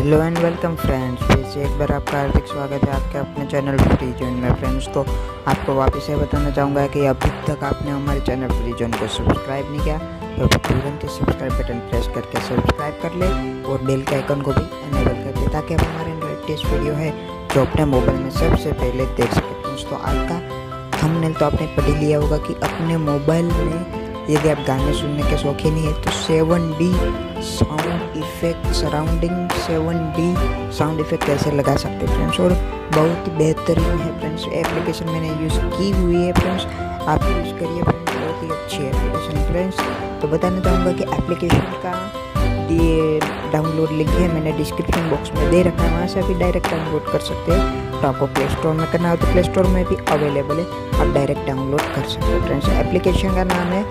Hello and welcome friends, फिर से एक बार आपका हार्दिक स्वागत है आपके अपने चैनल फ्री जोन में। फ्रेंड्स, तो आपको वापस ये बताना चाहूँगा कि अभी तक आपने हमारे चैनल फ्री जोन को सब्सक्राइब नहीं किया तो तुरंत ही सब्सक्राइब बटन प्रेस करके सब्सक्राइब कर ले और बेल के आइकन को भी इनेबल कर दे ताकि आप हमारे लेटेस्ट वीडियो है जो अपने मोबाइल में सबसे पहले देख सकें। फ्रेंड्स, तो आज का थंबनेल तो आपने पढ़ ही लिया होगा कि अपने मोबाइल में यदि आप गाने सुनने के शौकीन है तो 7D sound effect surrounding 7D sound effect कैसे लगा सकते हैं फ्रेंड्स, और बहुत बेहतरीन है फ्रेंड्स। एप्लीकेशन मैंने यूज़ की हुई है फ्रेंड्स, आप यूज़ करिए फ्रेंड्स, बहुत ही अच्छी एप्लीकेशन फ्रेंड्स। तो बताना चाहूँगा कि एप्लीकेशन का डाउनलोड लिंक है मैंने डिस्क्रिप्शन बॉक्स में दे रखा है, वहाँ से भी डायरेक्ट डाउनलोड कर सकते हैं। तो आपको प्ले स्टोर में करना हो तो प्ले स्टोर में भी अवेलेबल है, आप डायरेक्ट डाउनलोड कर सकते हो फ्रेंड्स। एप्लीकेशन का नाम है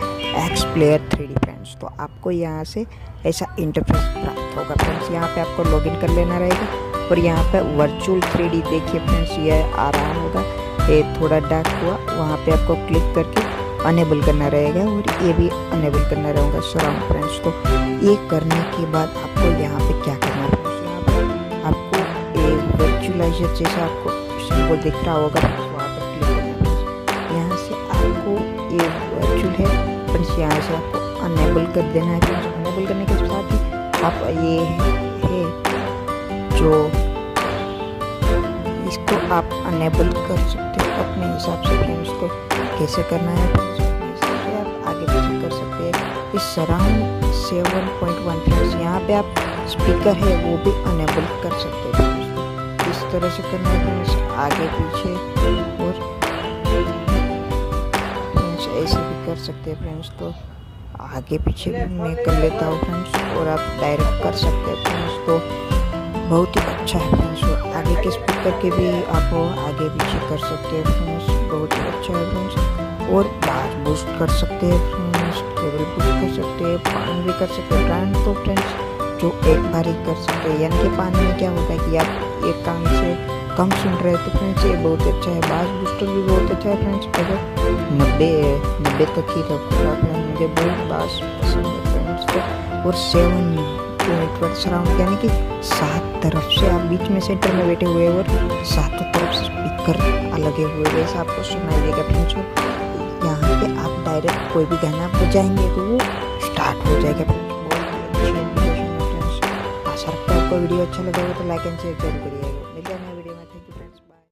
एक्स प्लेयर 3D फ्रेंड्स। तो आपको यहाँ से ऐसा इंटरफेस प्राप्त होगा फ्रेंड्स। यहाँ पे आपको लॉगिन कर लेना रहेगा और यहाँ पे वर्चुअल 3D देखिए फ्रेंड्स, ये आ रहा होगा, ये थोड़ा डार्क हुआ, वहाँ पे आपको क्लिक करके अनेबल करना रहेगा और ये भी अनेबल करना रहेगा सराउंड फ्रेंड्स। तो ये करने के बाद आपको यहाँ पे क्या करना है फ्रेंड्स, यहाँ पे आपको एक वर्चुअलाइजर जैसा आपको सिंबल दिख रहा होगा फ्रेंड्स, वहाँ पर क्लिक करना है। यहाँ से आपको ये वर्चुअल है फ्रेंड्स, यहाँ से आपको अनेबल कर देना है फ्रेंड्स। अनेबल करने के साथ ही आप ये है जो इसको आप अनेबल कर सकते हो अपने हिसाब से फ्रेंड्स। तो कैसे करना है फ्रेंड्स, अपने हिसाब से आप आगे पीछे कर सकते हैं। इस सराउंड 7.1 फ्रेंड्स, यहाँ पे आप स्पीकर है वो भी अनेबल कर सकते हैं फ्रेंड्स। इस तरह से करना है फ्रेंड्स, आगे पीछे और फ्रेंड्स ऐसे भी कर सकते हैं फ्रेंड्स। तो आगे पीछे भी मैं कर लेता हूँ फ्रेंड्स और आप डायरेक्ट कर सकते हैं फ्रेंड्स। तो बहुत ही अच्छा है फ्रेंड्स, और आगे के स्पीकर के भी आप आगे पीछे कर सकते हैं फ्रेंड्स, बहुत ही अच्छा है फ्रेंड्स। और बास बूस्ट कर सकते हैं फ्रेंड्स, टेबल बूस्ट कर सकते हैं, पान भी कर सकते हैं। ब्रांड तो फ्रेंड्स जो एक बार ही कर सकते हैं, यानी कि पान में क्या होता है कि आप एक कान से कम सुन रहे हैं तो फ्रेंड्स ये बहुत अच्छा है। बास बूस्टर भी बहुत अच्छा है फ्रेंड्स, अगर 90 तक ही रखूँगा फ्रेंड्स, मुझे बहुत बास पसंद है फ्रेंड्स। तो और 7.1 सराउंड यानी कि 7 तरफ से आप बीच में सेंटर में बैठे हुए और 7 तरफ से स्पीकर लगे हुए वैसा आपको सुनाई देगा फ्रेंड्स। यहाँ पे आप डायरेक्ट कोई भी गाना बजाएंगे तो वो स्टार्ट हो जाएगा फ्रेंड्स। बहुत ही अच्छी एप्लीकेशन है फ्रेंड्स। आशा रखता है आपको वीडियो अच्छा लगा हो तो लाइक एंड शेयर जरूर करिएगा। मिलते हैं नए वीडियो में। Thank you friends.